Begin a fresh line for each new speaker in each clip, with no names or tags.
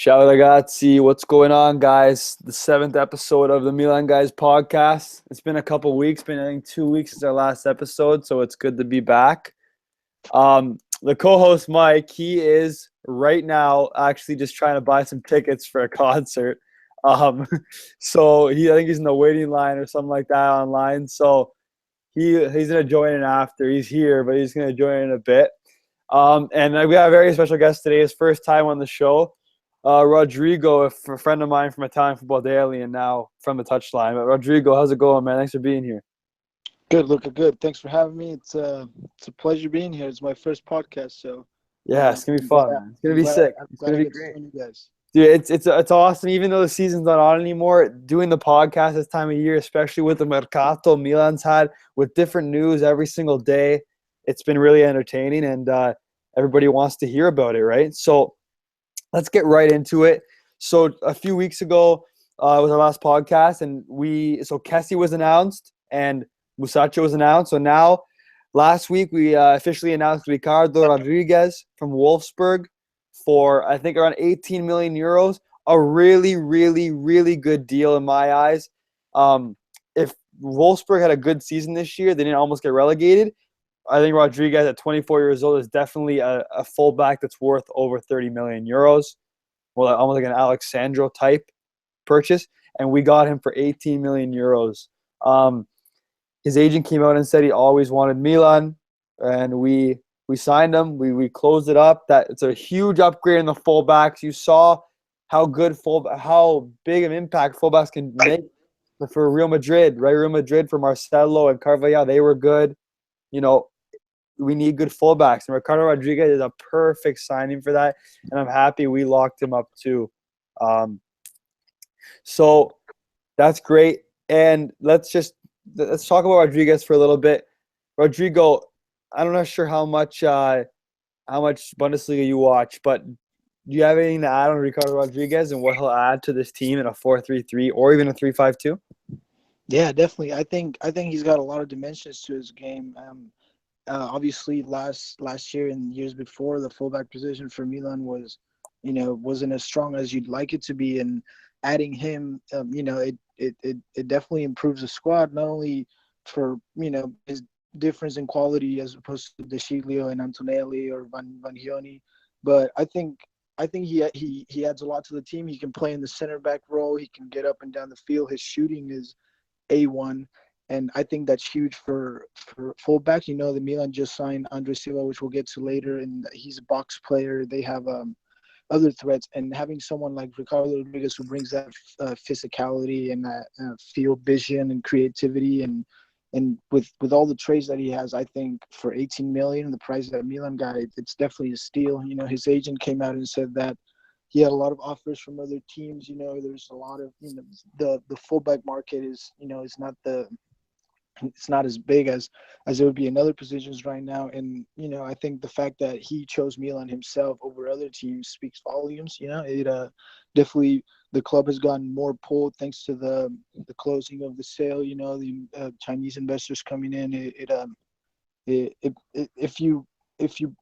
Ciao ragazzi, what's going on, guys? The seventh episode of the Milan Guys podcast. It's been a couple weeks, I think 2 weeks since our last episode, so it's good to be back. The co-host Mike, he is right now actually just trying to buy some tickets for a concert. Um, so I think he's in the waiting line or something like that online. So he's gonna join in after. He's here, but he's gonna join in a bit. And we got a very special guest today. His first time on the show. Rodrigo, a friend of mine from Italian Football Daily and now from the Touchline. But Rodrigo, how's it going, man? Thanks for being here.
Good, Luca. Good. Thanks for having me. It's a pleasure being here. It's my first podcast, so
Yeah, it's gonna be
I'm
fun,
glad.
man. It's gonna
I'm
be
glad.
sick.
I'm
It's
glad
gonna
I
be
get to
great,
join you guys.
dude. It's awesome. Even though the season's not on anymore, doing the podcast this time of year, especially with the Mercato Milan's had with different news every single day, it's been really entertaining, and everybody wants to hear about it, right? So let's get right into it. So a few weeks ago was our last podcast, and Kessie was announced and Musacho was announced. So now, last week we officially announced Ricardo Rodriguez from Wolfsburg for I think around 18 million euros. A really, really, really good deal in my eyes. If Wolfsburg had a good season this year, they didn't almost get relegated. I think Rodriguez at 24 years old is definitely a fullback that's worth over 30 million euros. Well, almost like an Alexandro type purchase, and we got him for 18 million euros. His agent came out and said he always wanted Milan, and we signed him. We closed it up. That it's a huge upgrade in the fullbacks. You saw how big an impact fullbacks can make for Real Madrid, right? Real Madrid for Marcelo and Carvajal, they were good. You know, we need good fullbacks, and Ricardo Rodriguez is a perfect signing for that, and I'm happy we locked him up too. So that's great, and let's talk about Rodriguez for a little bit. Rodrigo, I'm not sure how much Bundesliga you watch, but do you have anything to add on Ricardo Rodriguez and what he'll add to this team in a 4-3-3 or even a 3-5-2?
Yeah, definitely. I think he's got a lot of dimensions to his game. Obviously, last year and years before, the fullback position for Milan wasn't as strong as you'd like it to be, and adding him, it definitely improves the squad, not only for his difference in quality as opposed to De Sciglio and Antonelli or Van Gioni, but I think he adds a lot to the team. He can play in the center back role. He can get up and down the field. His shooting is A1. And I think that's huge for fullbacks. The Milan just signed Andre Silva, which we'll get to later, and he's a box player. They have other threats, and having someone like Ricardo Rodriguez who brings that physicality and that field vision and creativity, and with all the traits that he has, I think for 18 million, the price that Milan got, it's definitely a steal. His agent came out and said that he had a lot of offers from other teams. There's a lot of the fullback market is not it's not as big as it would be in other positions right now. And I think the fact that he chose Milan himself over other teams speaks volumes. It definitely, the club has gotten more pulled thanks to the closing of the sale. The Chinese investors coming in. If you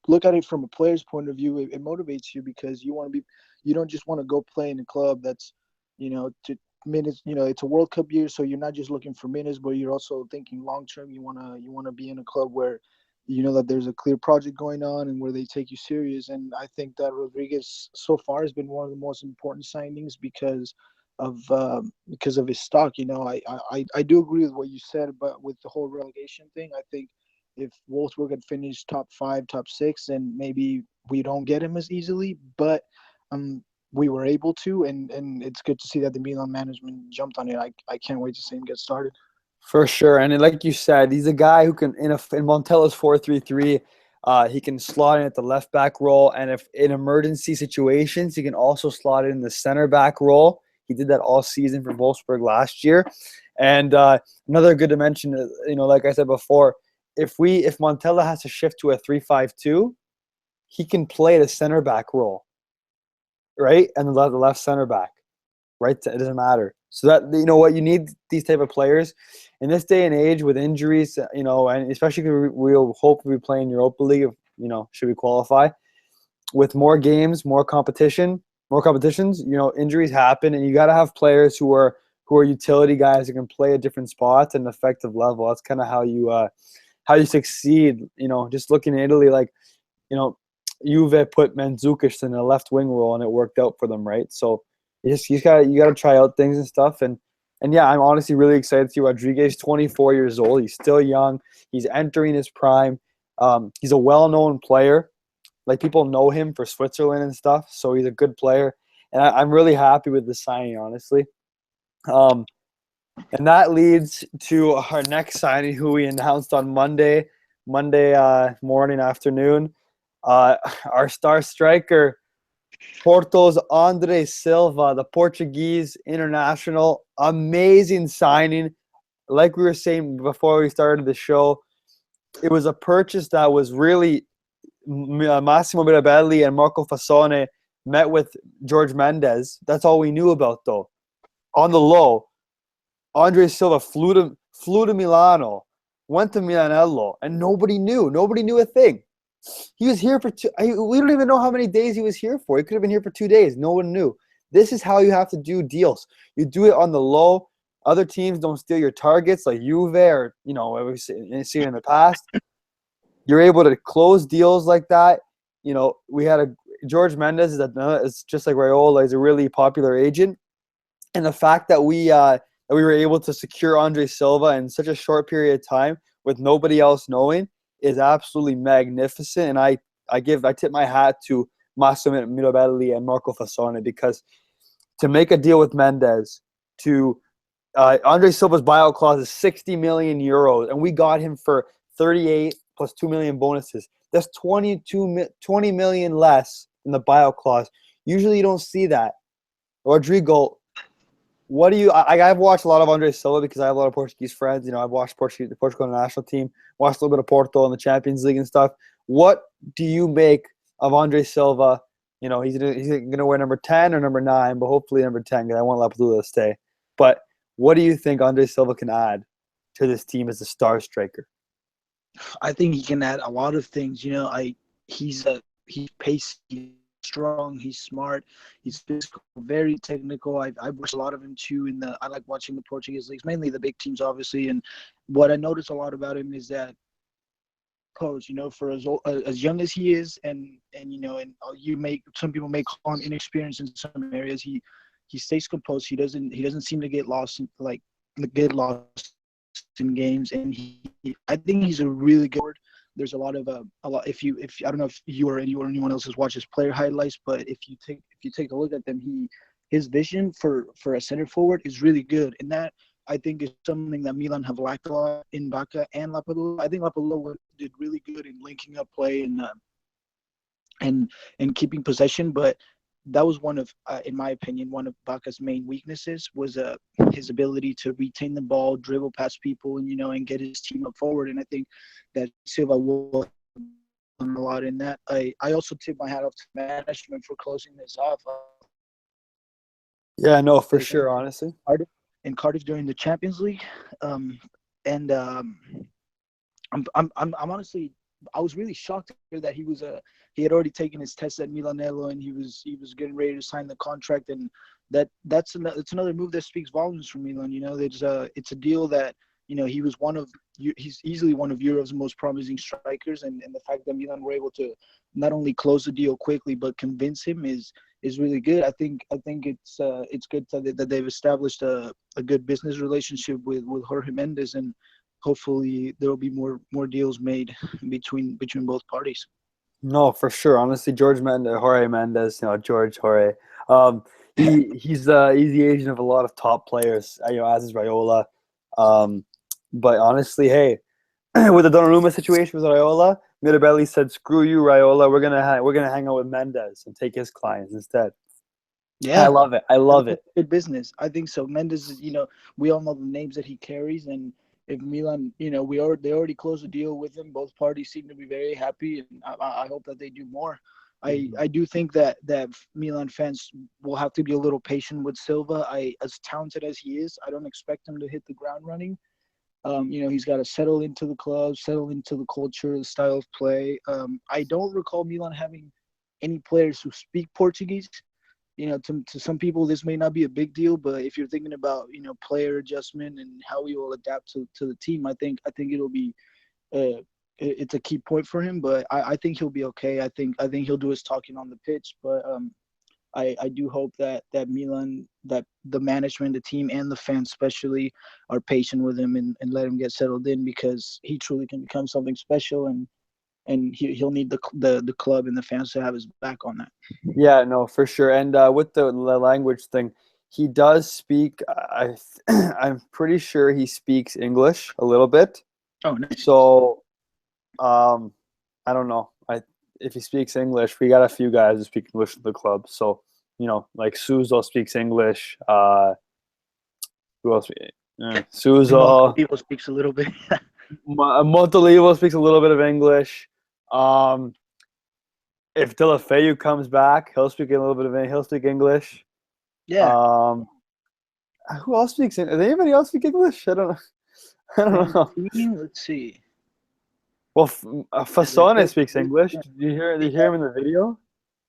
look at it from a player's point of view, it motivates you because you don't just want to go play in a club that's to minutes. It's a World Cup year, so you're not just looking for minutes, but you're also thinking long term. You want to be in a club where that there's a clear project going on and where they take you serious. And I think that Rodriguez so far has been one of the most important signings because of his stock. I do agree with what you said, but with the whole relegation thing, I think if Wolfsburg had finished top 5, top 6, then maybe we don't get him as easily. But we were able to, and it's good to see that the Milan management jumped on it. I can't wait to see him get started.
For sure, and like you said, he's a guy who can in Montella's 4-3-3. He can slot in at the left back role, and if in emergency situations, he can also slot in the center back role. He did that all season for Wolfsburg last year. And another good dimension, like I said before, if Montella has to shift to a 3-5-2, he can play the center back role, right, and the left center back, right. It doesn't matter. So that what you need these type of players in this day and age with injuries, and especially because we'll hopefully be playing Europa League, should we qualify with more games, more competition. more competitions, injuries happen, and you got to have players who are utility guys who can play at different spots at an effective level. That's kind of how you succeed. Just looking at Italy, like you know, Juve put Mandzukic in a left wing role, and it worked out for them, right? So you gotta try out things and stuff, and yeah, I'm honestly really excited to see Rodrigo. He's 24 years old. He's still young. He's entering his prime. He's a well-known player. Like people know him for Switzerland and stuff, so he's a good player, and I'm really happy with the signing, honestly. Um, and that leads to our next signing, who we announced on Monday morning, afternoon. Our star striker, Porto's Andre Silva, the Portuguese international. Amazing signing. Like we were saying before we started the show, it was a purchase that was really Massimo Mirabelli and Marco Fassone met with George Mendes. That's all we knew about, though. On the low, Andre Silva flew to Milano, went to Milanello, and nobody knew. Nobody knew a thing. He was here for we don't even know how many days he was here for. He could have been here for 2 days. No one knew. This is how you have to do deals. You do it on the low. Other teams don't steal your targets like Juve or, we've seen in the past. You're able to close deals like that. We had George Mendes is just like Raiola. He's a really popular agent. And the fact that we were able to secure Andre Silva in such a short period of time with nobody else knowing is absolutely magnificent. And I tip my hat to Massimo Mirabelli and Marco Fassone, because to make a deal with Mendes, to Andre Silva's buyout clause is 60 million euros, and we got him for 38 plus 2 million bonuses. That's 20 million less than the buyout clause. Usually you don't see that. Rodrigo, what do you? I've watched a lot of Andre Silva because I have a lot of Portuguese friends. I've watched the Portugal national team, watched a little bit of Porto in the Champions League and stuff. What do you make of Andre Silva? He's gonna wear number 10 or number 9, but hopefully number 10, because I want Lapadula to stay. But what do you think Andre Silva can add to this team as a star striker?
I think he can add a lot of things. He's pacey, strong, he's smart, he's physical, very technical. I watched a lot of him too. I like watching the Portuguese leagues, mainly the big teams, obviously. And what I notice a lot about him is that coach, for as young as he is, and some people may call him inexperienced in some areas. He stays composed. He doesn't seem to get lost in games, and I think he's a really good. There's a lot. If I don't know if you or anyone else has watched his player highlights, but if you take a look at them, his vision for a center forward is really good, and that I think is something that Milan have lacked a lot in Baca and Lapadula. I think Lapadula did really good in linking up play and keeping possession, but that was in my opinion, one of Baca's main weaknesses was his ability to retain the ball, dribble past people, and get his team up forward. And I think that Silva will a lot in that. I also tip my hat off to management for closing this off.
Yeah, no, for sure, honestly.
In Cardiff during the Champions League, I'm honestly, I was really shocked to hear that he had already taken his test at Milanello, and he was getting ready to sign the contract, and that's another move that speaks volumes for Milan. It's a deal that he's easily one of Europe's most promising strikers, and the fact that Milan were able to not only close the deal quickly but convince him is really good. I think it's good that they've established a good business relationship with Jorge Mendes, and hopefully there will be more deals made between both parties.
No, for sure. Honestly, Jorge Mendes, Jorge. He's the agent of a lot of top players, as is Raiola. But honestly, hey, with the Donnarumma situation with Raiola, Mirabelli said, "Screw you, Raiola. We're gonna hang out with Mendes and take his clients instead."
Yeah,
I love it. I love it.
Good business. I think so. Mendes is, we all know the names that he carries, and if Milan, they already closed a deal with him. Both parties seem to be very happy, and I hope that they do more. I do think that Milan fans will have to be a little patient with Silva. As talented as he is, I don't expect him to hit the ground running. He's got to settle into the club, settle into the culture, the style of play. I don't recall Milan having any players who speak Portuguese. to some people this may not be a big deal, but if you're thinking about player adjustment and how he will adapt to the team, I think it'll be it's a key point for him. But I think he'll be okay. I think he'll do his talking on the pitch. But I do hope that Milan, that the management, the team, and the fans especially are patient with him and let him get settled in, because he truly can become something special, and he'll need the club and the fans to have his back on that.
Yeah, no, for sure. And with the language thing, he does speak. I'm pretty sure he speaks English a little bit.
Oh, nice.
So, I don't know. If he speaks English, we got a few guys who speak English at the club. So, like Suzo speaks English. Who else? Suzo.
People speaks a little bit.
Montolivo speaks a little bit of English. If Delafeu comes back, he'll speak a little bit of it. He'll speak English.
Yeah.
Who else speaks? Does anybody else speak English? I don't know. I don't know.
Let's see.
Well, Fasone speaks English. Did you hear him in the video?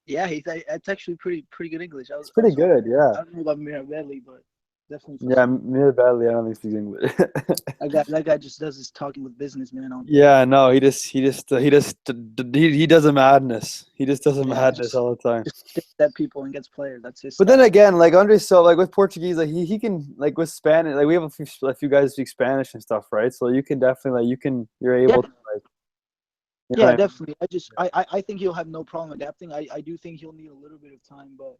Yeah, it's actually pretty good English.
It's pretty good, yeah.
I don't know about Mirabelli, but definitely.
Yeah, Mirabelli, I don't think speaks English.
that guy just does his talking with businessmen on.
Yeah, no, he does a madness. He just does a madness all the time.
Just sticks at people and gets players. That's his.
But then again, like Andre, so like with Portuguese, like he can, like with Spanish, like we have a few guys who speak Spanish and stuff, right? So you can definitely you're able to like.
Yeah, definitely. I think he'll have no problem adapting. I do think he'll need a little bit of time, but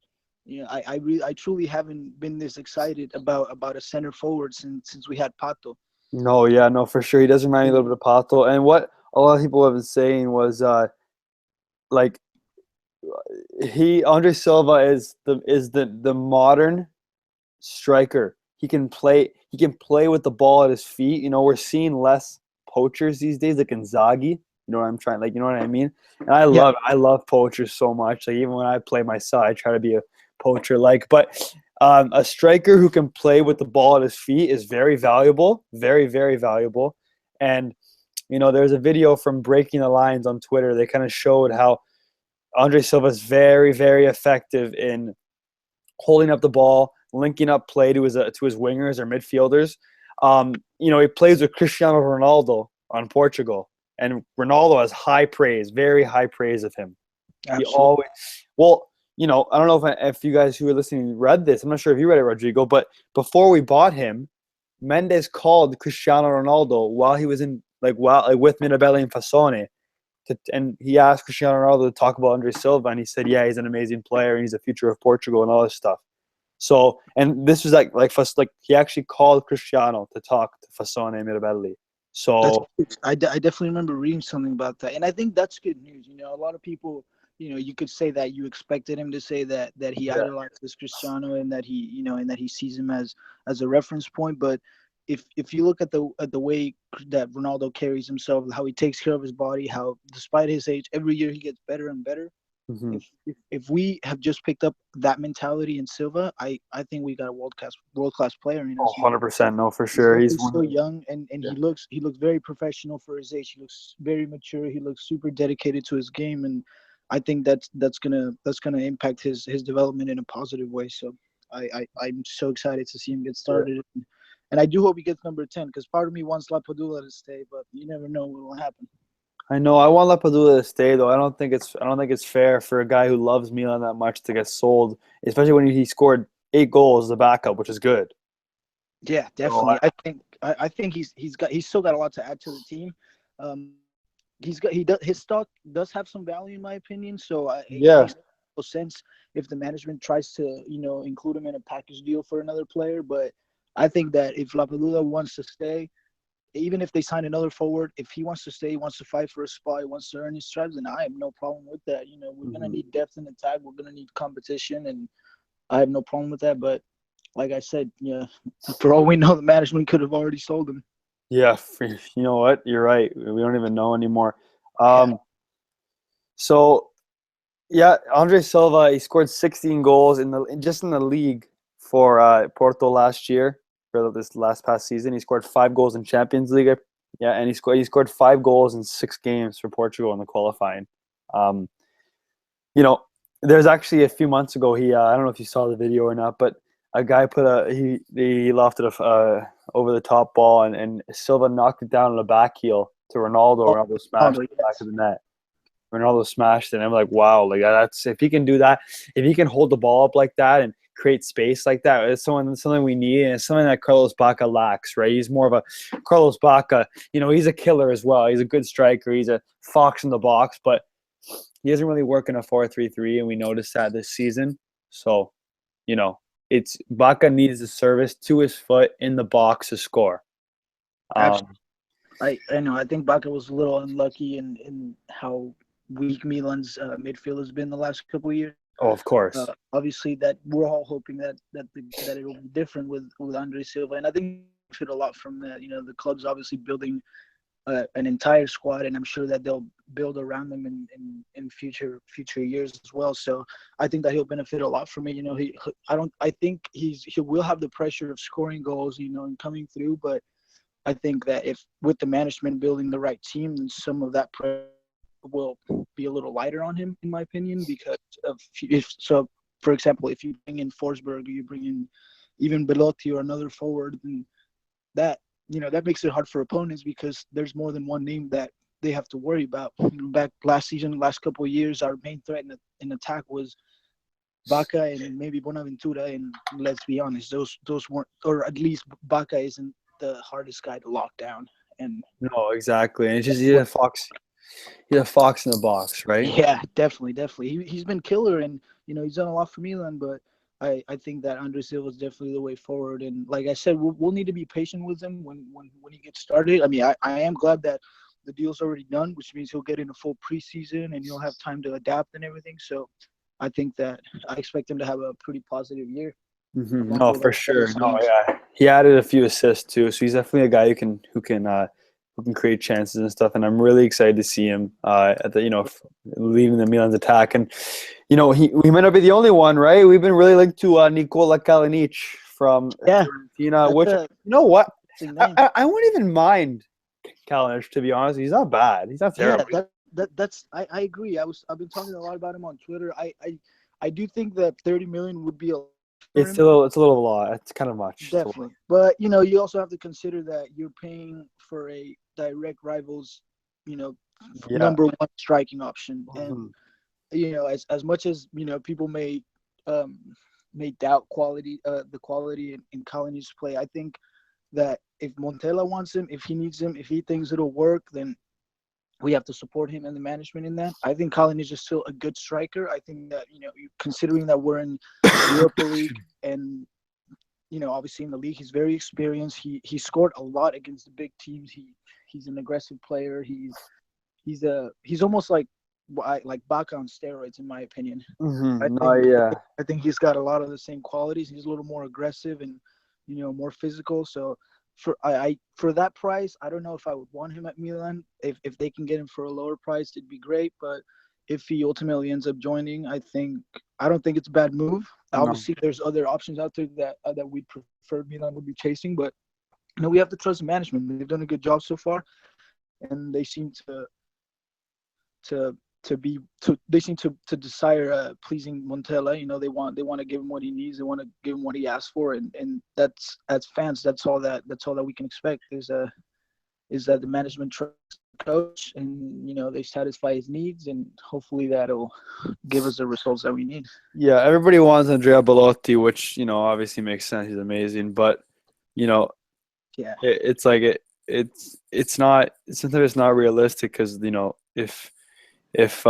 I truly haven't been this excited about a center forward since we had Pato.
No, yeah, no, for sure. He does remind me a little bit of Pato. And what a lot of people have been saying was like Andre Silva is the modern striker. He can play with the ball at his feet. We're seeing less poachers these days, like Inzaghi. You know what I'm trying, like, you know what I mean? And I love poachers so much. Like, even when I play my side, I try to be a poacher. Like, but a striker who can play with the ball at his feet is very valuable, very, very valuable. And there's a video from Breaking the Lines on Twitter. They kind of showed how Andre Silva is very, very effective in holding up the ball, linking up play to his wingers or midfielders. He plays with Cristiano Ronaldo on Portugal. And Ronaldo has high praise, very high praise of him.
Absolutely.
I don't know if you guys who are listening read this. I'm not sure if you read it, Rodrigo, but before we bought him, Mendes called Cristiano Ronaldo while he was in with Mirabelli and Fasone, and he asked Cristiano Ronaldo to talk about Andre Silva, and he said, "Yeah, he's an amazing player, and he's the future of Portugal, and all this stuff." So, and this was like he actually called Cristiano to talk to Fasone and Mirabelli. So
I definitely remember reading something about that, and I think that's good news. A lot of people, you could say that you expected him to say that he idolizes Cristiano and that he, and that he sees him as a reference point. But if you look at the way that Ronaldo carries himself, how he takes care of his body, how despite his age, every year he gets better and better.
Mm-hmm.
If we have just picked up that mentality in Silva, I think we got a world class player.
100%, no, for sure.
He's so young, and he looks very professional for his age. He looks very mature. He looks super dedicated to his game, and I think that's gonna impact his development in a positive way. So I'm so excited to see him get started, and I do hope he gets number 10, because part of me wants Lapadula to stay, but you never know what will happen.
I know. I want Lapadula to stay, though. I don't think it's fair for a guy who loves Milan that much to get sold, especially when he scored 8 goals as a backup, which is good.
Yeah, definitely. I think he's still got a lot to add to the team. His stock does have some value in my opinion. So it makes no sense if the management tries to include him in a package deal for another player. But I think that if Lapadula wants to stay, even if they sign another forward, if he wants to stay, he wants to fight for a spot, he wants to earn his stripes, then I have no problem with that. We're gonna need depth in attack, we're gonna need competition, and I have no problem with that. But like I said, for all we know, the management could have already sold him.
Yeah, you know what? You're right. We don't even know anymore. So, yeah, Andre Silva, he scored 16 goals in the league for Porto last year. For this past season, he scored 5 goals in Champions League. Yeah, and he scored 5 goals in 6 games for Portugal in the qualifying. There's actually a few months ago, I don't know if you saw the video or not, but a guy he lofted over the top ball, and Silva knocked it down on a back heel to Ronaldo.
Oh,
Ronaldo
oh,
smashed it back
yes.
of the net. Ronaldo smashed it. And I'm like, wow, like that's if he can do that, if he can hold the ball up like that and create space like that, it's something we need, and it's something that Carlos Baca lacks, right? He's more of a Carlos Baca, he's a killer as well. He's a good striker. He's a fox in the box, but he doesn't really work in a 4-3-3, and we noticed that this season. So, it's Baca needs the service to his foot in the box to score.
Absolutely. I know. I think Baca was a little unlucky in how weak Milan's midfield has been the last couple of years.
Oh, of course.
Obviously, that we're all hoping that it will be different with Andre Silva, and I think fit a lot from that. The club's obviously building an entire squad, and I'm sure that they'll build around them in future years as well. So I think that he'll benefit a lot from it. I think he will have the pressure of scoring goals, and coming through, but I think that if with the management building the right team, then some of that pressure will be a little lighter on him, in my opinion, because for example, if you bring in Forsberg, or you bring in even Belotti or another forward, then that that makes it hard for opponents because there's more than one name that they have to worry about. Back last season, last couple of years, our main threat in attack was Baca and maybe Bonaventura, and let's be honest, those weren't, or at least Baca isn't the hardest guy to lock down. And
No, exactly. And it's just he's a fox. He's a fox in the box, right?
yeah, definitely. He's been killer, and he's done a lot for Milan. But I think that Andre Silva is definitely the way forward. And like I said, we'll need to be patient with him when he gets started. I mean, I am glad that the deal's already done, which means he'll get in a full preseason and he'll have time to adapt and everything. So I think that I expect him to have a pretty positive year.
Mm-hmm. No, for sure. No, yeah, he added a few assists too, so he's definitely a guy who can create chances and stuff. And I'm really excited to see him at the leading the Milan's attack. And he might not be the only one, right? We've been really linked to Nikola Kalinic from Fiorentina, which you know what, I won't even mind Kalinic, to be honest. He's not bad. He's not terrible.
Yeah, that's I agree. I've been talking a lot about him on Twitter. I do think that 30 million would be
it's a little lot. It's kind of much.
Definitely. But you also have to consider that you're paying for a direct rival's, number one striking option.
Mm-hmm.
And as much as people may doubt the quality in Kalinic's play, I think that if Montella wants him, if he needs him, if he thinks it'll work, then we have to support him and the management in that. I think Kalinic is still a good striker. I think that, considering that we're in Europa League and, obviously in the league, he's very experienced. He scored a lot against the big teams. He's an aggressive player. He's almost like Baca on steroids, in my opinion.
Mm-hmm.
I think he's got a lot of the same qualities. He's a little more aggressive and, more physical. So, for that price, I don't know if I would want him at Milan. If they can get him for a lower price, it'd be great. But if he ultimately ends up joining, I don't think it's a bad move. No. Obviously, there's other options out there that we'd prefer Milan would be chasing. But we have to trust the management. They've done a good job so far, and they seem to desire pleasing Montella. They want to give him what he needs. They want to give him what he asks for, and that's as fans. That's all that we can expect is that the management trusts the coach, and they satisfy his needs, and hopefully that'll give us the results that we need.
Yeah, everybody wants Andrea Belotti, which obviously makes sense. He's amazing, but it's like it's not, sometimes it's not realistic because if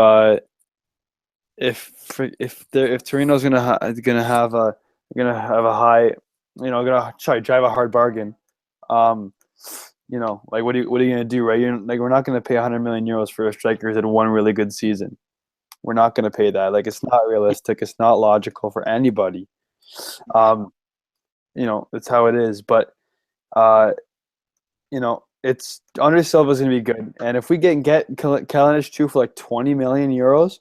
Torino's gonna have a high, drive a hard bargain, like what are you gonna do, right? We're not gonna pay 100 million euros for a striker who's had one really good season. We're not gonna pay that. Like, it's not realistic. It's not logical for anybody. It's how it is. But it's Andre Silva's gonna be good, and if we get Kalinic too for like 20 million euros,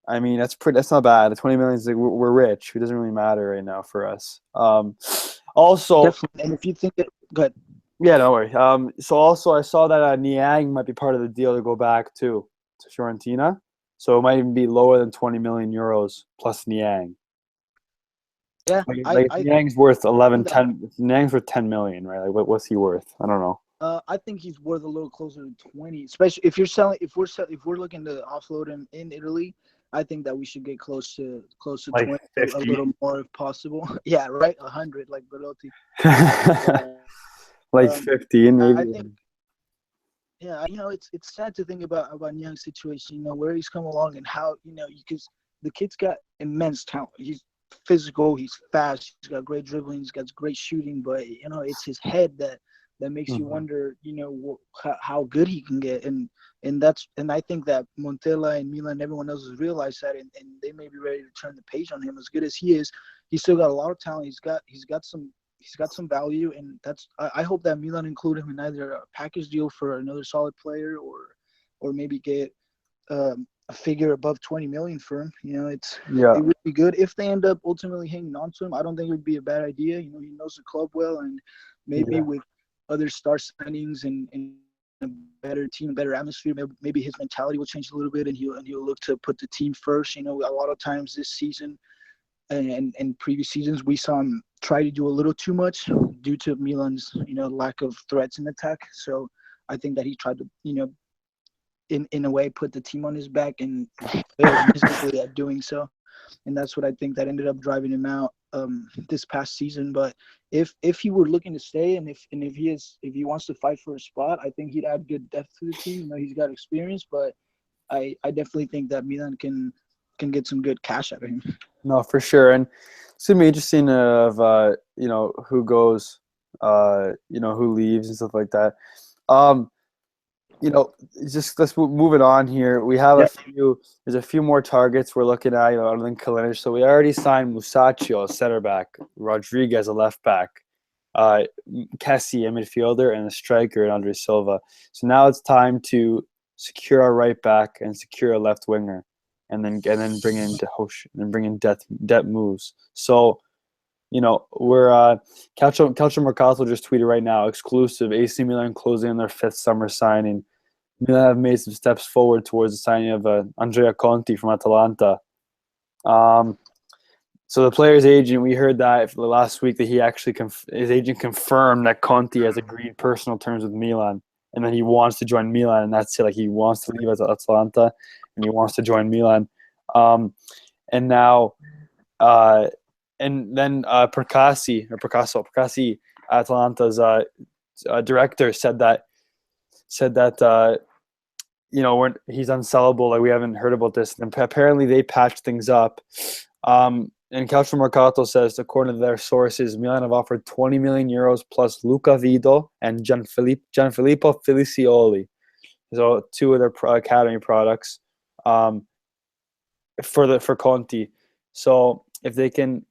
I mean that's not bad. The 20 million is like, we're rich. It doesn't really matter right now for us. Also,
definitely. And if you think that, go ahead.
Yeah, no worry. So also I saw that Niang might be part of the deal to go back to Fiorentina. So it might even be lower than 20 million euros plus Niang.
Yeah,
Like
I
Niang's worth
think that
Niang's worth 10 million, right? Like what's he worth? I don't know.
I think he's worth a little closer to 20, especially if you're selling. If we're looking to offload him in Italy, I think that we should get close to
Like
20, a
50.
little more if possible. Yeah, right, 100 like Belotti.
Like
Um,
15
I
maybe.
think it's sad to think about Young's situation. Where he's come along and how because the kid's got immense talent. He's physical. He's fast. He's got great dribbling. He's got great shooting. But it's his head that makes you
Mhm.
wonder. How good he can get. And I think that Montella and Milan, everyone else has realized that, and they may be ready to turn the page on him. As good as he is, he's still got a lot of talent. He's got some value, and I hope that Milan include him in either a package deal for another solid player, or maybe get a figure above 20 million for him.
Yeah.
It would be good if they end up ultimately hanging on to him. I don't think it would be a bad idea. He knows the club well, and maybe
Yeah.
with other star signings and a better team, a better atmosphere, maybe his mentality will change a little bit, and he'll look to put the team first. A lot of times this season and previous seasons, we saw him try to do a little too much due to Milan's, lack of threats in attack. So I think that he tried to, in a way, put the team on his back and failed miserably at doing so. And that's what I think that ended up driving him out this past season. But if he were looking to stay, and if he wants to fight for a spot, I think he'd add good depth to the team. He's got experience, but I definitely think that Milan can get some good cash out of him.
No, for sure. And it's gonna be interesting of who goes, who leaves and stuff like that. Um, just let's move it on here. We have
Yeah.
there's a few more targets we're looking at, other than Kalinic. So we already signed Musacchio, a center back, Rodrigo, a left back, Kessie, a midfielder, and a striker, Andre Silva. So now it's time to secure our right back and secure a left winger, and then bring in Hosh and bring in debt moves. So we're Calcio Mercato just tweeted right now, exclusive: AC Milan closing on their fifth summer signing. Milan have made some steps forward towards the signing of Andrea Conti from Atalanta. So the player's agent, we heard that for the last week that he actually his agent confirmed that Conti has agreed personal terms with Milan, and that he wants to join Milan, and that's it. Like he wants to leave as Atalanta, and he wants to join Milan. And now, and then Percassi, Atalanta's director, said that he's unsellable. Like we haven't heard about this. And apparently they patched things up. And Calcio Mercato says, according to their sources, Milan have offered 20 million euros plus Luca Vido and Gianfilippo Felicioli. So two of their academy products for Conti. So if they can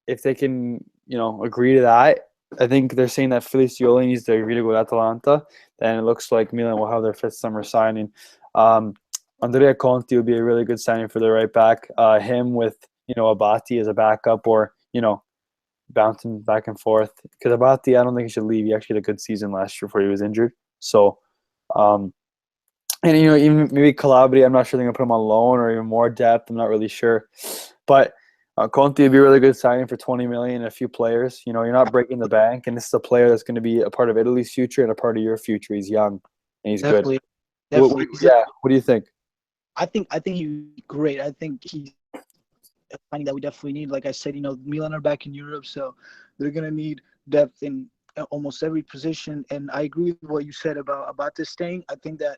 agree to that, I think they're saying that Felicioli needs to agree to go to Atalanta. Then it looks like Milan will have their fifth summer signing. Andrea Conti would be a really good signing for the right back. Him with Abati as a backup, or bouncing back and forth. Because Abati, I don't think he should leave. He actually had a good season last year before he was injured. So, and even maybe Calabria, I'm not sure they're gonna put him on loan or even more depth. I'm not really sure, but Conte would be a really good signing for 20 million and a few players. You're not breaking the bank, and this is a player that's going to be a part of Italy's future and a part of your future. He's young and he's good.
Definitely,
What,
definitely.
what do you think?
I think he's great. I think he's a signing that we definitely need. Like I said, Milan are back in Europe, so they're gonna need depth in almost every position. And I agree with what you said about this staying. I think that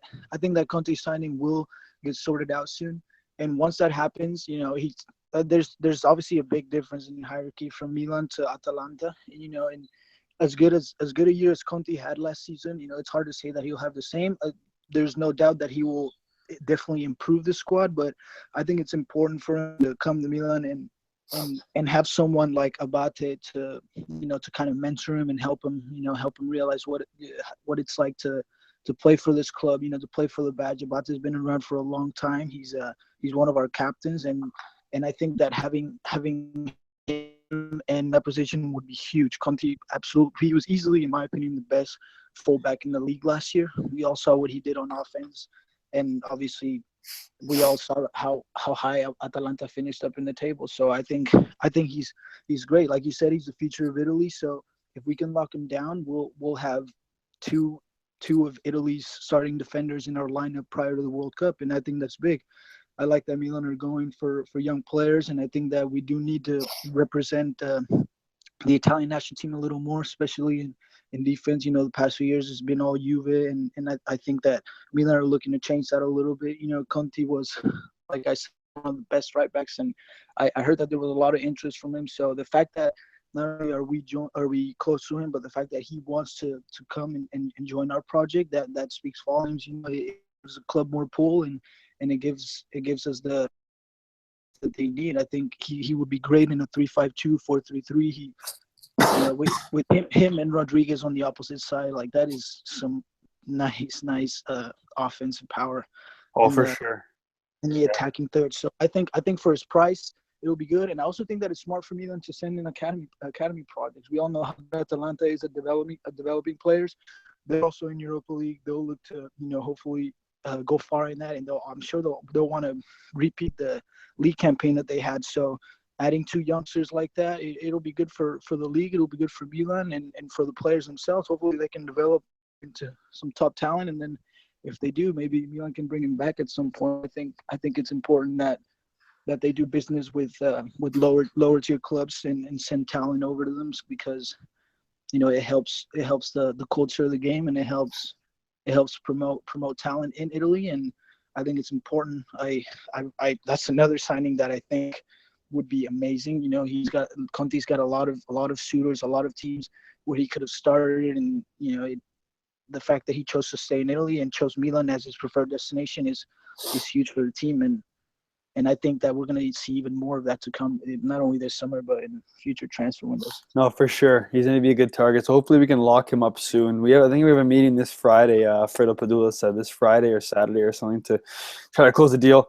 Conte signing will get sorted out soon. And once that happens, he's there's obviously a big difference in hierarchy from Milan to Atalanta. And as good a year as Conte had last season, it's hard to say that he'll have the same. There's no doubt that he will definitely improve the squad, but I think it's important for him to come to Milan and have someone like Abate to kind of mentor him and help him realize what it's like to play for this club, to play for the badge. Abate's been around for a long time. He's one of our captains, and I think that having him in that position would be huge. Conte, absolutely, he was easily, in my opinion, the best fullback in the league last year. We all saw what he did on offense, and obviously we all saw how high Atalanta finished up in the table. So I think he's great. Like you said, he's the future of Italy. So if we can lock him down, we'll have two two of Italy's starting defenders in our lineup prior to the World Cup, and I think that's big. I like that Milan are going for young players, and I think that we do need to represent the Italian national team a little more, especially in defense. You know, the past few years has been all Juve, and I think that Milan are looking to change that a little bit. You know, Conti was, like I said, one of the best right backs, and I heard that there was a lot of interest from him. So the fact that not only are we close to him, but the fact that he wants to come and join our project, that speaks volumes. You know, it gives the club more pull, and it gives us the that they need. I think he would be great in a 3-5-2, 4-3-3. He with him and Rodriguez on the opposite side, like that is some nice offensive power
Oh,
in
for
the
sure.
attacking third. So I think for his price, it'll be good. And I also think that it's smart for Milan to send in academy projects. We all know how Atalanta is at developing players. They're also in Europa League. They'll look to hopefully go far in that, and I'm sure they'll want to repeat the league campaign that they had. So adding two youngsters like that, it'll be good for the league. It'll be good for Milan and for the players themselves. Hopefully they can develop into some top talent, and then if they do, maybe Milan can bring him back at some point. I think it's important that they do business with lower tier clubs and send talent over to them, because it helps the culture of the game, and it helps promote talent in Italy. And I think it's important. I that's another signing that I think would be amazing. Conte's got a lot of suitors, a lot of teams where he could have started, and the fact that he chose to stay in Italy and chose Milan as his preferred destination is huge for the team. And I think that we're going to see even more of that to come, not only this summer, but in future transfer windows.
No, for sure. He's going to be a good target. So hopefully we can lock him up soon. I think we have a meeting this Friday. Fredo Padula said this Friday or Saturday or something to try to close the deal.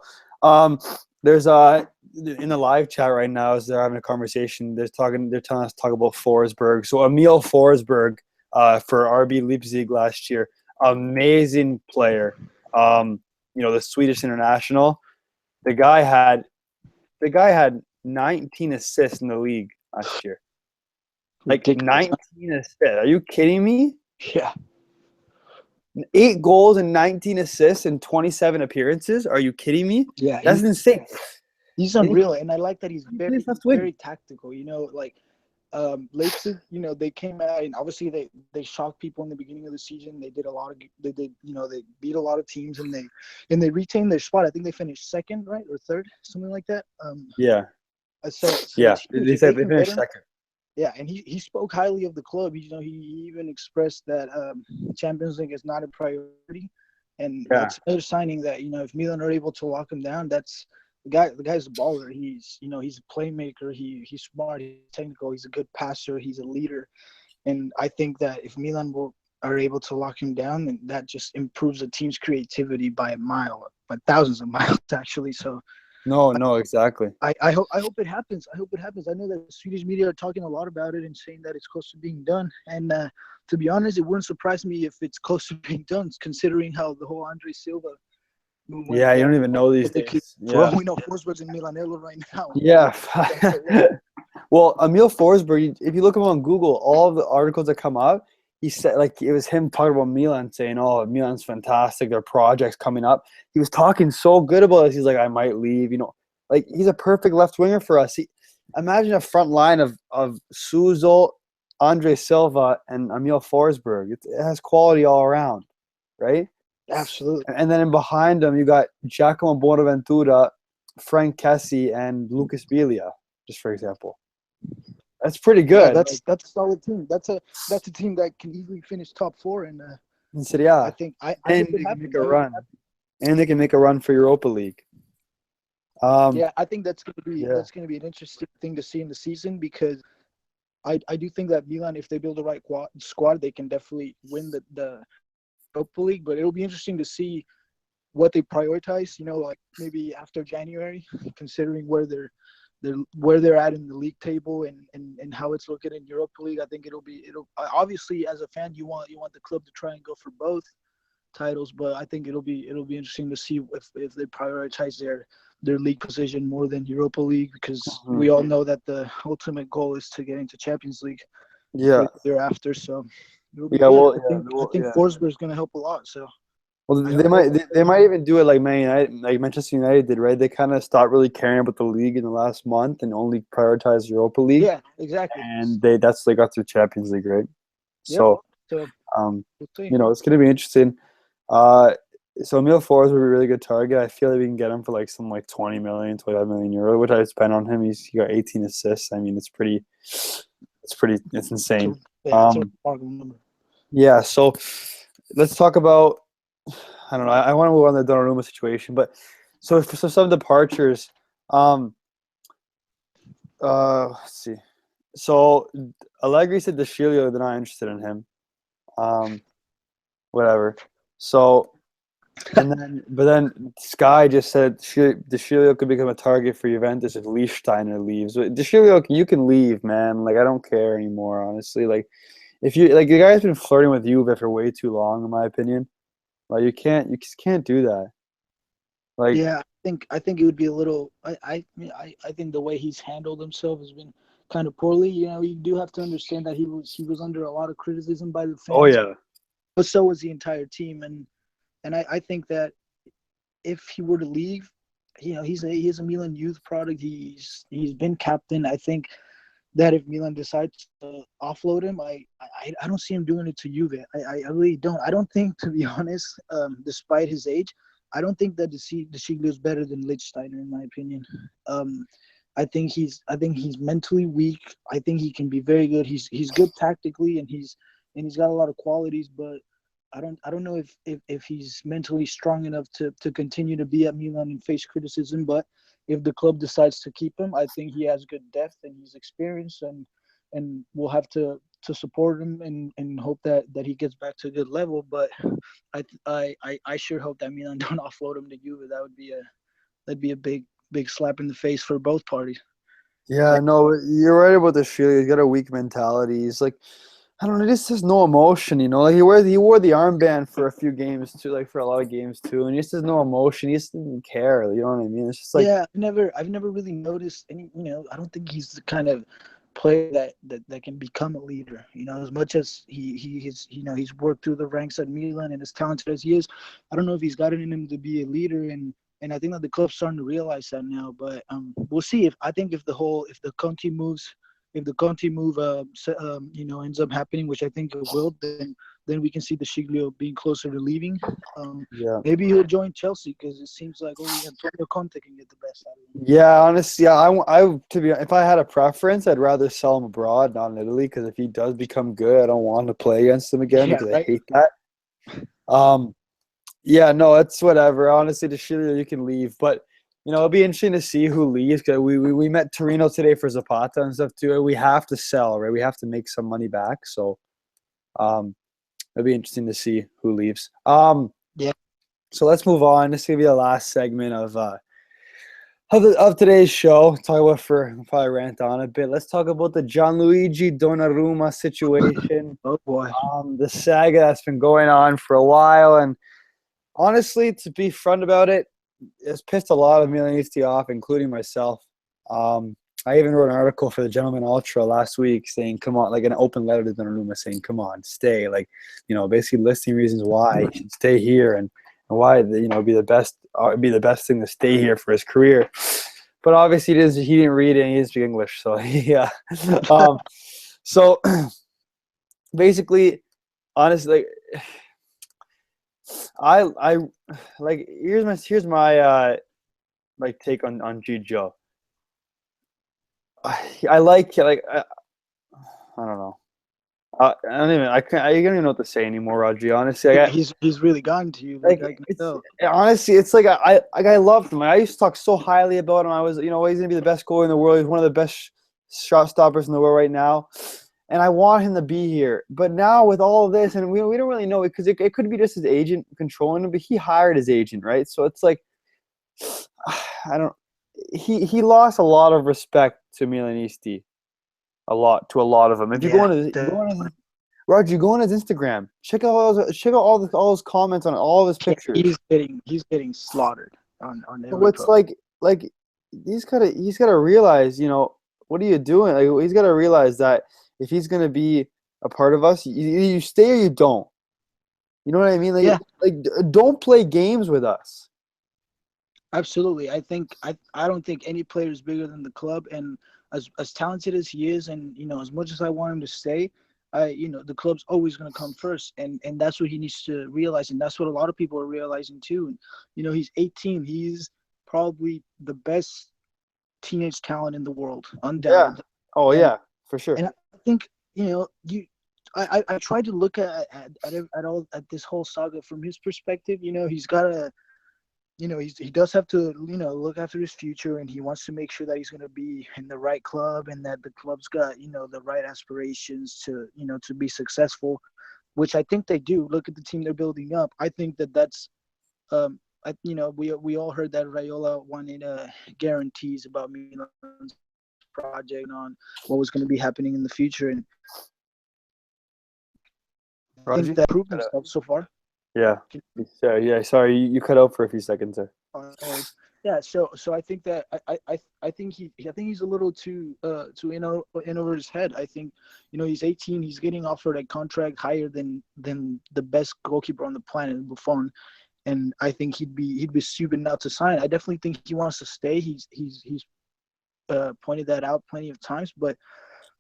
There's in the live chat right now as they're having a conversation. They're telling us to talk about Forsberg. So Emil Forsberg for RB Leipzig last year, amazing player. The Swedish international. The guy had 19 assists in the league last year. Like
Ridiculous.
19 assists. Are you kidding me?
Yeah.
8 goals and 19 assists in 27 appearances. Are you kidding me?
Yeah.
That's insane.
He's unreal, and I like that he's very tactical. Leipzig, they came out and obviously they shocked people in the beginning of the season. They beat a lot of teams, and they retained their spot. I think they finished second, right, or third, something like that.
Yeah.
So
Yeah,
they
finished second.
Yeah, and he spoke highly of the club. He even expressed that Champions League is not a priority, and that's another signing that if Milan are able to lock him down, that's the guy's a baller. He's a playmaker. He's smart. He's technical. He's a good passer. He's a leader, and I think that if Milan are able to lock him down, then that just improves the team's creativity by a mile, by thousands of miles actually. So.
No, exactly.
I hope it happens. I know that the Swedish media are talking a lot about it and saying that it's close to being done. And to be honest, it wouldn't surprise me if it's close to being done, considering how the whole Andre Silva movement.
Yeah, you don't even know these days.
For all we know, Forsberg's in Milanello right now.
Yeah. Well, Emil Forsberg, if you look him on Google, all of the articles that come up, he said, like, it was him talking about Milan, saying, "Oh, Milan's fantastic. Their project's coming up." He was talking so good about us. He's like, "I might leave." Like, he's a perfect left winger for us. Imagine a front line of Suzel, Andre Silva, and Emil Forsberg. It has quality all around, right?
Absolutely.
And then behind him, you got Giacomo Bonaventura, Frank Kessie, and Lucas Biglia, just for example. That's pretty good.
Yeah, that's a solid team. That's a team that can easily finish top 4 in
Serie A.
I think I
and they can make a run. And they can make a run for Europa League.
I think that's gonna be an interesting thing to see in the season, because I do think that Milan, if they build the right squad, they can definitely win the Europa League. But it'll be interesting to see what they prioritize. Like maybe after January, considering where they're at in the league table and how it's looking in Europa League. I think it'll obviously, as a fan, you want the club to try and go for both. titles, but I think it'll be interesting to see if they prioritize their league position more than Europa League, because
Mhm.
we all know that the ultimate goal is to get into Champions League for
Yeah.
the year after. So it'll be
Yeah.
good.
Well.
I
Yeah.
think I
Well,
think
yeah.
Forsberg is going to help a lot. So
Well,
I
they
hope.
might they might even do it like Man United, like Manchester United did, right? They kind of stopped really caring about the league in the last month and only prioritized Europa League,
Yeah, exactly.
and they got through Champions League, right?
Yep.
So,
So
um,
we'll see.
it's gonna be interesting. Uh, so Emil Forsberg would be a really good target. I feel like we can get him for like some like 20 million, 25 million euro, which I spent on him. He got 18 assists. I mean, it's
It's a,
insane.
yeah, it's a
Um,
remarkable number.
yeah. So let's talk about. I don't know. I want to move on to the Donnarumma situation, but so some departures. Um, let's see. So Allegri said De Sciglio, they're not interested in him. Um, whatever. So but then Sky just said De Sciglio could become a target for Juventus if Lichtsteiner leaves. But De Sciglio, you can leave, man. Like I don't care anymore, honestly. Like if you like the guy's been flirting with Juve for way too long, in my opinion. Like you just can't do that. Like
Yeah, I think it would be a little. I think the way he's handled himself has been kind of poorly. You do have to understand that he was under a lot of criticism by the
oh
fans,
yeah,
but so was the entire team. And I think that if he were to leave, he's a Milan youth product. He's been captain. I think that if Milan decides to offload him, I don't see him doing it to Juve. I really don't. I don't think, to be honest, despite his age, I don't think that the Shiglio is better than Lichtsteiner, in my opinion. Um, I think he's mentally weak. I think he can be very good. He's good tactically, and he's got a lot of qualities, but I don't know if he's mentally strong enough to continue to be at Milan and face criticism. But if the club decides to keep him, I think he has good depth and he's experienced, and we'll have to support him and hope that he gets back to a good level. But I sure hope that Milan don't offload him to Juve. That'd be a big slap in the face for both parties.
yeah. No, you're right about the Shield. He's got a weak mentality. He's like I don't know. Just has no emotion, you know. Like he wore the armband for a few games too, like for a lot of games too, and he just has no emotion. He just doesn't care. You know what I mean? It's just like,
Yeah, I've never really noticed any. I don't think he's the kind of player that can become a leader. As much as he's worked through the ranks at Milan and as talented as he is, I don't know if he's got it in him to be a leader. And I think that the club's starting to realize that now. But we'll see. If I think if the Conte move ends up happening, which I think it will, then we can see the Shiglio being closer to leaving. Um,
yeah,
Maybe he'll join Chelsea because it seems like only Antonio Conte can get the best out of him.
yeah. Honestly, yeah. To be if I had a preference, I'd rather sell him abroad, not in Italy, because if he does become good, I don't want to play against him again
Yeah,
because I
right.
hate that. Um, yeah, no, it's whatever. Honestly, the Shield you can leave, but it'll be interesting to see who leaves. Cause we met Torino today for Zapata and stuff too. We have to sell, right? We have to make some money back, so. Um, It'll be interesting to see who leaves.
Yeah.
So let's move on. This is gonna be the last segment of today's show. Talk about I'll probably rant on a bit. Let's talk about the Gianluigi Donnarumma situation.
Oh boy.
The saga that's been going on for a while, and honestly, to be front about it, it's pissed a lot of Milanisti off, including myself. Um, I even wrote an article for the Gentleman Ultra last week saying, "Come on," like an open letter to Donnarumma saying, "Come on, stay." Like, basically listing reasons why he should stay here and why be the best thing to stay here for his career. But obviously, he didn't read it and he didn't speak English, so yeah. So basically, honestly, I like here's my take on Gigio. I I don't know. I don't even I don't even know what to say anymore, Rodri. Honestly,
Yeah, he's really gotten to you.
like
I can
it's
tell.
honestly it's like I loved him. I used to talk so highly about him. I was he's gonna be the best goalie in the world. He's one of the best shot stoppers in the world right now. And I want him to be here. But now with all of this, and we don't really know it because it could be just his agent controlling him, but he hired his agent, right? So it's like I don't he lost a lot of respect to Milanisti. A lot of them. If you go
Yeah,
into Roger, go on his Instagram. Check out all his comments on all of his
Yeah,
pictures.
he's getting slaughtered on
So
every
it's
post.
like he's gotta realize, what are you doing? Like he's gotta realize that if he's gonna be a part of us, you stay or you don't. You know what I mean?
Yeah,
Don't play games with us.
absolutely. I don't think any player is bigger than the club, and as talented as he is, and as much as I want him to stay, the club's always going to come first, and that's what he needs to realize, and that's what a lot of people are realizing too. And he's 18. He's probably the best teenage talent in the world,
Yeah.
undoubtedly.
Oh
And
yeah, for sure.
and I think you. I tried to look at this whole saga from his perspective. He's got to he does have to look after his future, and he wants to make sure that he's going to be in the right club, and that the club's got the right aspirations to be successful, which I think they do. Look at the team they're building up. I think that's we all heard that Raiola wanted guarantees about Milan's project on what was going to be happening in the future, and I think
Roger?
that proved himself so far.
Yeah. Yeah. Sorry, you cut out for a few seconds there.
No worries. Yeah, so I think that I think he's a little too in over his head. I think he's 18. He's getting offered a contract higher than the best goalkeeper on the planet, Buffon, and I think he'd be stupid not to sign. I definitely think he wants to stay. He's pointed that out plenty of times. But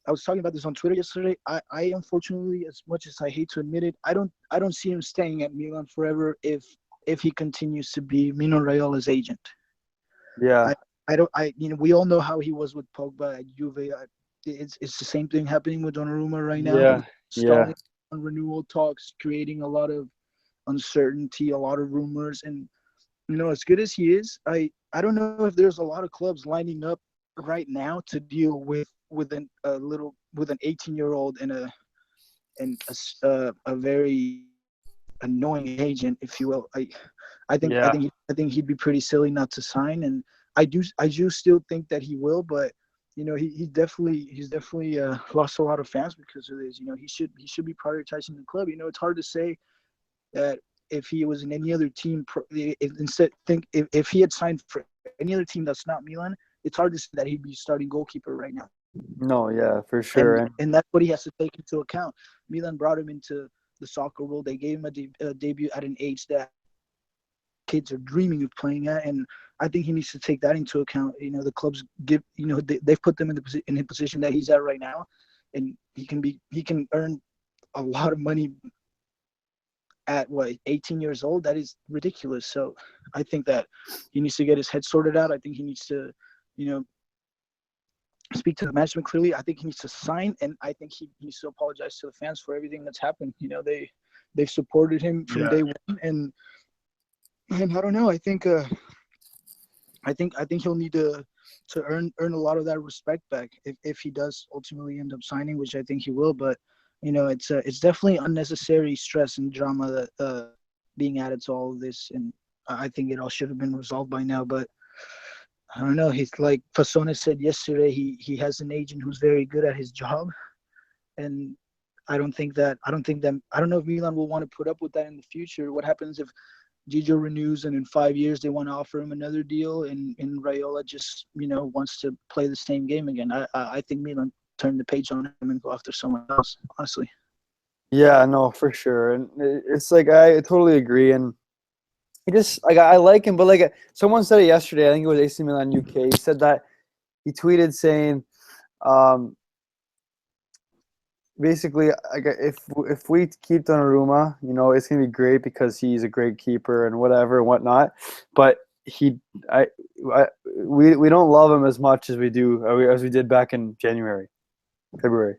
I was talking about this on Twitter yesterday. I unfortunately, as much as I hate to admit it, I don't see him staying at Milan forever if he continues to be Mino Raiola's agent.
Yeah.
I don't we all know how he was with Pogba at Juve. It's the same thing happening with Donnarumma right now.
Yeah. Yeah.
Stalling on renewal talks, creating a lot of uncertainty, a lot of rumors, and as good as he is, I don't know if there's a lot of clubs lining up right now to deal with an 18-year-old and a very annoying agent, if you will.
Yeah.
I think he'd be pretty silly not to sign, and I do still think that he will, but he's definitely lost a lot of fans because of this. He should be prioritizing the club. It's hard to say that if he was in any other team, if he had signed for any other team that's not Milan, it's hard to say that he'd be starting goalkeeper right now.
No, yeah, for
and
sure. And
and that's what he has to take into account. Milan brought him into the soccer world. They gave him a debut at an age that kids are dreaming of playing at, and I think he needs to take that into account. The clubs they've put them in the position that he's at right now, and he can earn a lot of money at 18 years old. That is ridiculous. So I think that he needs to get his head sorted out. I think he needs to you know speak to the management clearly. I think he needs to sign, and I think he needs to apologize to the fans for everything that's happened. They've supported him from
yeah.
day one, and I don't know. I think he'll need to earn a lot of that respect back if he does ultimately end up signing, which I think he will. But it's definitely unnecessary stress and drama that being added to all of this, and I think it all should have been resolved by now. But I don't know. He's like Fasone said yesterday. He has an agent who's very good at his job, and I don't know if Milan will want to put up with that in the future. What happens if Gigio renews and in 5 years they want to offer him another deal, and Raiola just wants to play the same game again? I think Milan turn the page on him and go after someone else. Honestly.
Yeah, no, for sure. And it's like I totally agree. And he just like I like him, but like someone said it yesterday. I think it was AC Milan UK. He said that he tweeted saying, um, basically, like if we keep Donnarumma, it's gonna be great because he's a great keeper and whatever and whatnot. But I, we don't love him as much as we do as we did back in January, February.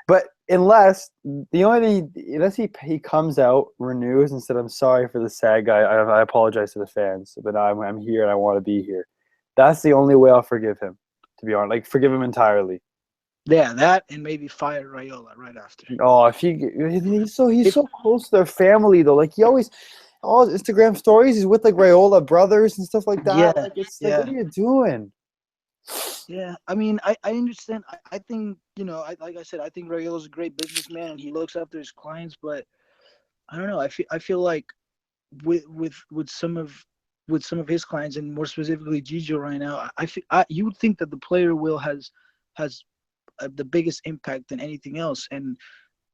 But unless he comes out, renews, and said, "I'm sorry for the sad guy. I apologize to the fans, but I'm here and I want to be here." That's the only way I'll forgive him. To be honest, like forgive him entirely.
Yeah, that and maybe fire Raiola right after.
Oh, if he's so close to their family though. Like he always, all his Instagram stories, he's with like Raiola brothers and stuff like
Yeah,
that. Like it's like,
yeah.
what are you doing?
Yeah, I mean, I understand. I think, like I said, I think Rayola's a great businessman and he looks after his clients. But I don't know. I feel like with some of his clients, and more specifically Gigio right now, you would think that the player will has the biggest impact than anything else. And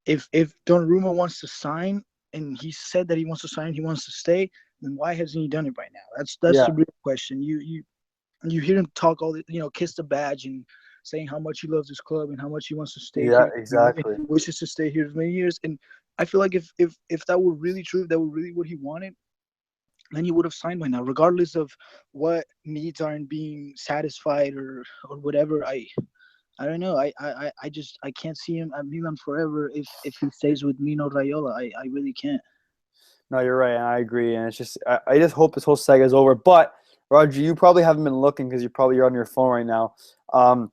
if Donnarumma wants to sign, and he said that he wants to sign, he wants to stay, then why hasn't he done it by now? That's
Yeah,
the real question. You hear him talk all the, kiss the badge and saying how much he loves his club and how much he wants to stay
yeah,
here. And
exactly.
he wishes to stay here for many years. And I feel like if that were really true, if that were really what he wanted, then he would have signed by now, regardless of what needs aren't being satisfied or whatever. I don't know. I can't see him at Milan forever if he stays with Mino Raiola. I really can't.
No, you're right, and I agree. And it's just, I just hope this whole saga is over. But Roger, you probably haven't been looking because you're on your phone right now. Um,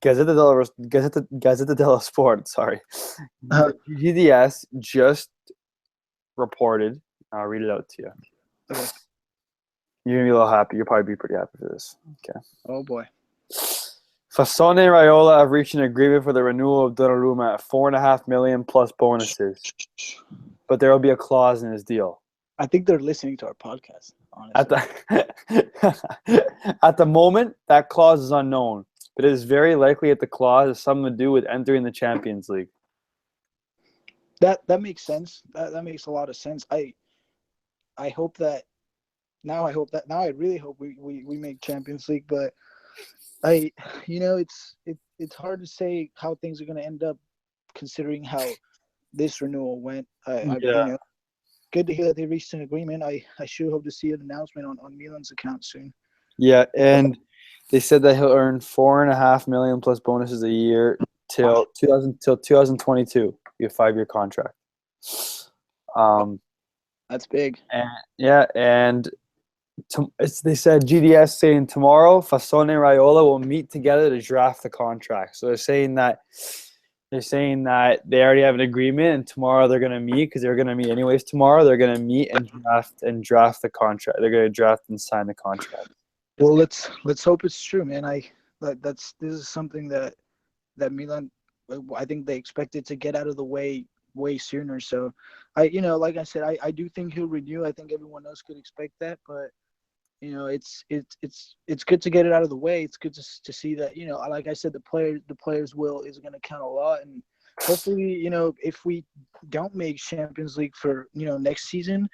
Gazzetta dello Sport. Sorry,
Uh,
the GDS just reported. I'll read it out to you.
okay.
You're gonna be a little happy. You'll probably be pretty happy for this. Okay.
Oh boy.
Fassone and Raiola have reached an agreement for the renewal of Donnarumma at 4.5 million plus bonuses, but there will be a clause in his deal.
I think they're listening to our podcast.
At
Honestly,
the at the moment, that clause is unknown, but it is very likely that the clause has something to do with entering the Champions League.
that makes sense. That makes a lot of sense. I hope that now I really hope we make Champions League. But I it's hard to say how things are going to end up, considering how this renewal went.
Yeah,
Good to hear that they reached an agreement. I sure hope to see an announcement on Milan's account soon.
yeah, and they said that he'll earn 4.5 million plus bonuses a year
Wow,
till 2022. Be a 5-year contract. Um,
that's big.
and yeah, and they said GDS saying tomorrow Fassone and Raiola will meet together to draft the contract. So they're saying that they already have an agreement, and tomorrow they're gonna meet because they're gonna meet anyways. Tomorrow they're gonna meet and draft the contract. They're gonna draft and sign the contract.
Well, let's hope it's true, man. This is something that Milan, I think they expected to get out of the way sooner. So, like I said, I do think he'll renew. I think everyone else could expect that, but it's good to get it out of the way. It's good to see that, like I said, the players will is going to count a lot. And hopefully, if we don't make Champions League for next season,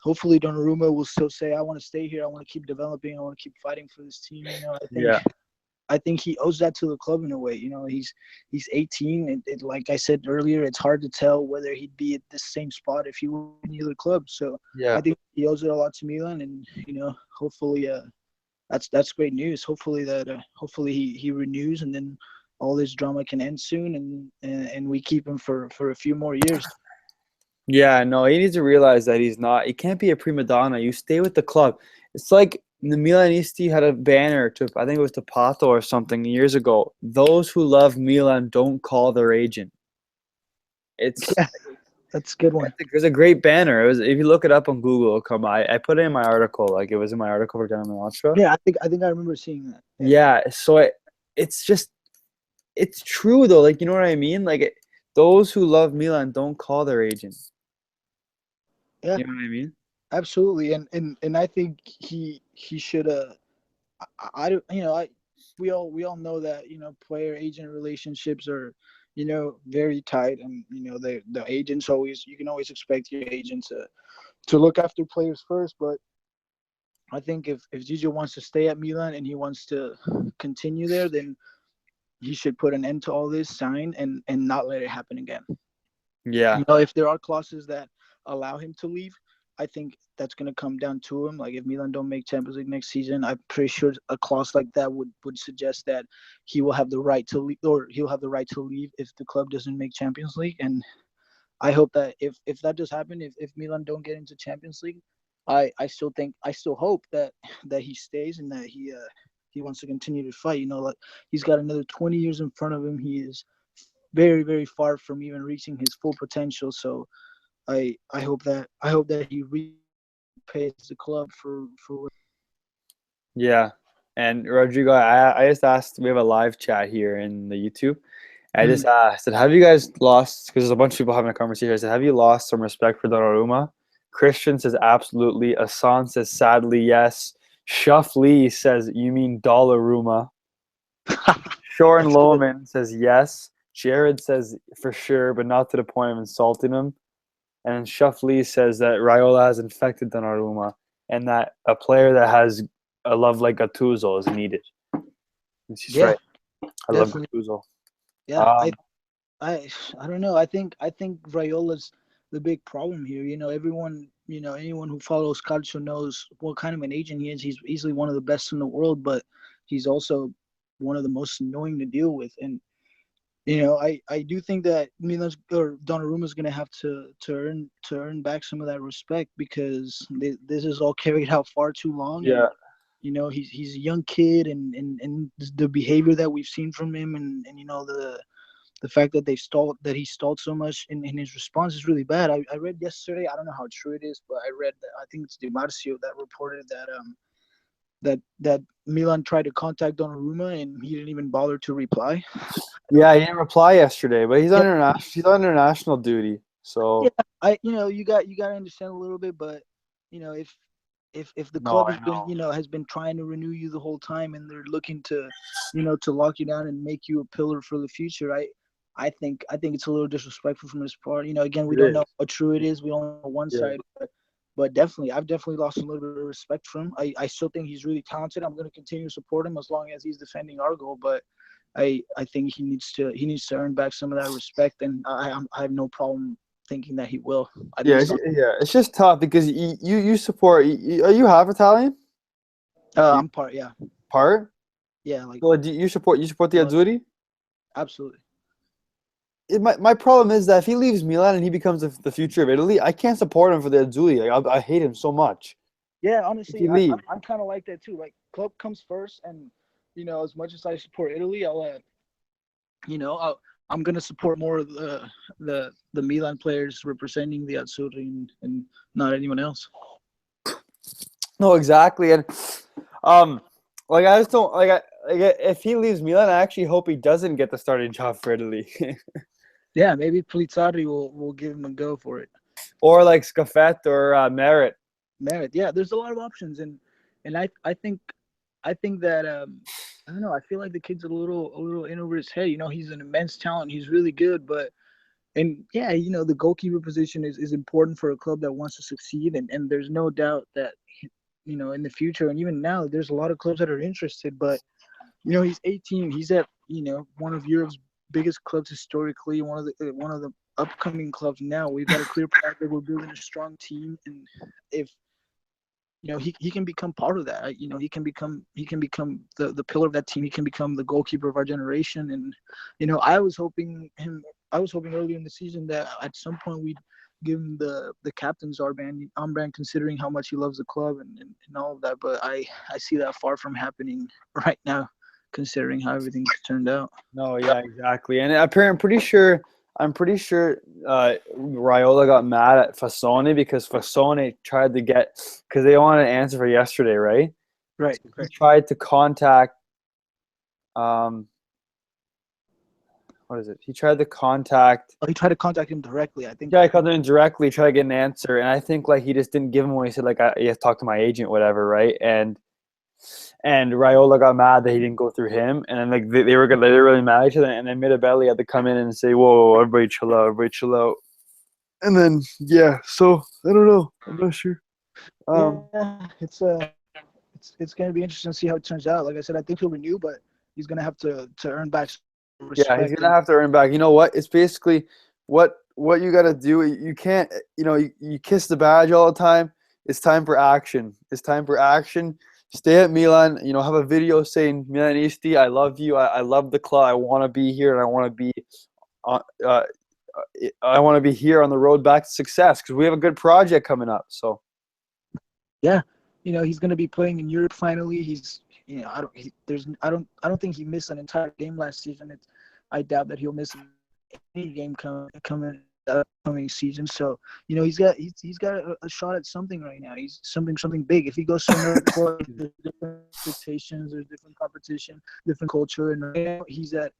hopefully Donnarumma will still say, I want to stay here, I want to keep developing, I want to keep fighting for this team.
Yeah,
I think he owes that to the club in a way. He's 18, and like I said earlier, it's hard to tell whether he'd be at the same spot if he were in any other club. So
yeah,
I think he owes it a lot to Milan, and hopefully, that's great news. Hopefully he renews, and then all this drama can end soon, and we keep him for a few more years.
yeah. No, he needs to realize that he's not. He can't be a prima donna. You stay with the club. It's like the Milanisti had a banner to, I think it was to Pato or something years ago. Those who love Milan don't call their agent. It's
Yeah, that's a good one.
It was a great banner. It was, if you look it up on Google, it'll come. I put it in my article. Like it was in my article for Gentleman Ultra.
Yeah, I think I remember seeing that. Yeah,
Yeah. So it's just it's true though. Like you know what I mean. Like those who love Milan don't call their agent.
yeah,
You know what I mean?
absolutely. And I think he should. I don't. We all know that player agent relationships are very tight, and the agents always, you can always expect your agent to look after players first. But I think if Gigi wants to stay at Milan and he wants to continue there, then he should put an end to all this, sign, and not let it happen again.
Yeah.
If there are clauses that allow him to leave, I think that's going to come down to him. Like if Milan don't make Champions League next season, I'm pretty sure a clause like that would suggest that he will have the right to leave, or he'll have the right to leave if the club doesn't make Champions League. And I hope that if that does happen, if Milan don't get into Champions League, I still hope that he stays and that he wants to continue to fight. Like he's got another 20 years in front of him. He is very, very far from even reaching his full potential. So I hope that he repays the club for.
Yeah. And Rodrigo, I just asked. We have a live chat here in the YouTube. I just
Mhm.
asked, have you guys lost? Because there's a bunch of people having a conversation. I said, have you lost some respect for Donnarumma? Christian says absolutely. Asan says sadly yes. Shuff Lee says you mean Dollaruma. Shorin
That's good.
Lohman says yes. Jared says for sure, but not to the point of insulting him. And Shuff Lee says that Raiola has infected Donnarumma and that a player that has a love like Gattuso is needed. And she's
Yeah,
right. I love
definitely.
Gattuso.
Yeah,
Um,
I I don't know. I think Raiola's the big problem here. Everyone, anyone who follows Calcio knows what kind of an agent he is. He's easily one of the best in the world, but he's also one of the most annoying to deal with. And I do think that Milan's or Donnarumma's going to have to earn back some of that respect because this is all carried out far too long.
yeah,
And he's a young kid, and the behavior that we've seen from him, and the fact that he stalled so much in his response is really bad. I read yesterday, I don't know how true it is, but I read that I think it's Di Marzio that reported that Milan tried to contact Donnarumma and he didn't even bother to reply. I don't
yeah. He
think.
didn't reply yesterday, but he's on
Yeah,
international. He's on international duty.
yeah.
So
You got to understand a little bit, but if the
no,
club
I
has been
know.
has been trying to renew you the whole time and they're looking to lock you down and make you a pillar for the future, I think it's a little disrespectful from his part. Again, we
It
don't know
is.
how true it is. We only know one
Yeah.
side, but definitely, I've definitely lost a little bit of respect for him. I still think he's really talented. I'm going to continue to support him as long as he's defending our goal. But I think he needs to earn back some of that respect, and I have no problem thinking that he will. I think
Yeah,
it's
yeah. It's just tough because you support. Are you half Italian? You
I'm part, yeah,
part?
yeah, like
So do you support the
blood,
Azzurri?
absolutely.
My problem is that if he leaves Milan and he becomes the future of Italy, I can't support him for the Azzurri. Like, I hate him so much.
Yeah,
If he
honestly, I'm
leaves,
I'm kind of like that too. Like club comes first, and as much as I support Italy, I'm gonna support more of the Milan players representing the Azzurri and not anyone else.
no, exactly, and um, like I just don't if he leaves Milan, I actually hope he doesn't get the starting job for Italy,
Yeah, maybe Polizzari will give him a go for it.
or like Scaffet or Merritt.
Merit, yeah. There's a lot of options, and I think that I don't know. I feel like the kid's a little in over his head. He's an immense talent. He's really good, but and yeah, the goalkeeper position is important for a club that wants to succeed, and there's no doubt that in the future and even now, there's a lot of clubs that are interested. But he's 18. He's at one of Europe's biggest clubs historically. One of the upcoming clubs now. We've got a clear path that we're building a strong team, and if he can become part of that. He can become the pillar of that team. He can become the goalkeeper of our generation. And I was hoping earlier in the season that at some point we'd give him the captain's armband, considering how much he loves the club and all of that. But I see that far from happening right now, considering how everything's turned out.
No, yeah, exactly. And I'm pretty sure Raiola got mad at Fasone because Fasone tried to get because they wanted an answer for yesterday, right?
Right,
So he
right.
tried to contact um what is it?
Oh, he tried to contact him directly. I
He
think
tried
I
to
think
contact him directly, try to get an answer, and I think like he just didn't give him one. He said like you have to talk to my agent, whatever, right? And Raiola got mad that he didn't go through him, and then like they were really mad at each other, and then Mirabelli had to come in and say, "Whoa, everybody chill out." And then yeah, so I don't know, I'm not sure.
yeah, it's going to be interesting to see how it turns out. Like I said, I think he'll renew, but he's going to have to earn back some
Yeah, he's
respect.
gonna
And
have to earn back. You know what? It's basically what you gotta do. You can't, you kiss the badge all the time. It's time for action. It's time for action. Stay at Milan. Have a video saying Milanisti, I love you. I love the club. I want to be here, and uh, uh, I want to be here on the road back to success because we have a good project coming up. So
yeah, he's going to be playing in Europe finally. He's I don't think he missed an entire game last season. I doubt that he'll miss any game coming upcoming season. So he's got a shot at something right now. He's something big. If he goes to another club, there's different expectations, there's different competition, different culture, and right now he's at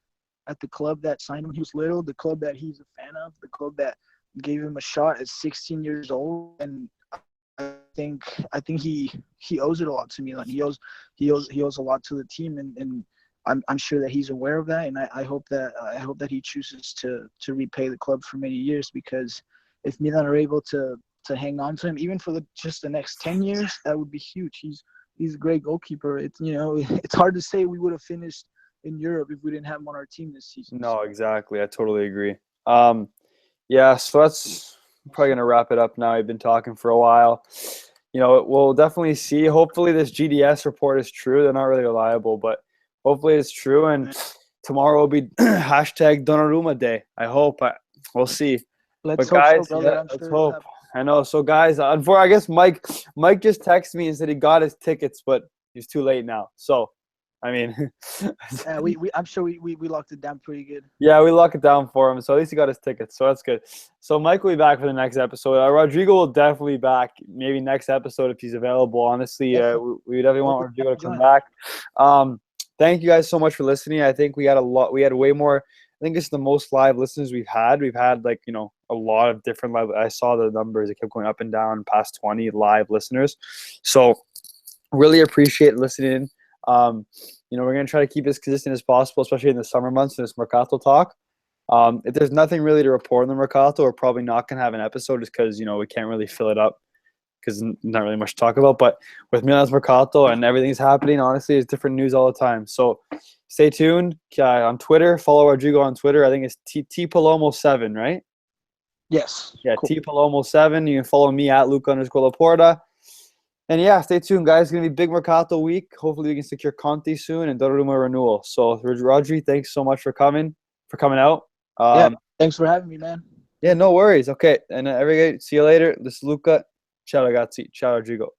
the club that signed him when he was little, the club that he's a fan of, the club that gave him a shot at 16 years old, and I think he owes it a lot to Milan. He owes a lot to the team, and I'm sure that he's aware of that, and I hope that he chooses to repay the club for many years, because if Milan are able to hang on to him even for just the next 10 years, that would be huge. He's a great goalkeeper. It's hard to say we would have finished in Europe if we didn't have him on our team this season.
No, exactly. I totally agree. Yeah, so that's probably going to wrap it up now. I've been talking for a while. We'll definitely see. Hopefully this GDS report is true. They're not really reliable, but hopefully it's true. And tomorrow will be hashtag Donnarumma Day. I hope. We'll see.
Let's
but
hope
guys,
so, brother.
yeah,
I'm
let's
sure
hope. I know. So guys, I guess Mike just texted me and said he got his tickets, but he's too late now. So, I mean,
I'm sure we locked it down pretty good.
Yeah, we lock it down for him. So at least he got his tickets. So that's good. So Mike will be back for the next episode. Rodrigo will definitely be back. Maybe next episode if he's available. Honestly, we definitely want Rodrigo to come back. Thank you guys so much for listening. I think we had a lot. We had way more. I think it's the most live listeners we've had. We've had a lot of different live. I saw the numbers. It kept going up and down past 20 live listeners. So really appreciate listening. We're going to try to keep as consistent as possible, especially in the summer months in this Mercato talk. If there's nothing really to report in the Mercato, we're probably not going to have an episode just because, we can't really fill it up because not really much to talk about. But with Milan's Mercato and everything's happening, honestly, it's different news all the time. So stay tuned on Twitter. Follow Rodrigo on Twitter. I think it's T-Palomo7, right?
Yes.
Yeah,
Cool.
T-Palomo7. You can follow me at Luca_LaPorta. And yeah, stay tuned, guys. It's going to be big Mercato week. Hopefully we can secure Conte soon and Donnarumma renewal. So, Rodri, thanks so much for coming out.
Thanks for having me, man.
Yeah, no worries. Okay, and everybody, see you later. This is Luca. Ciao, ragazzi. Ciao, Rodrigo.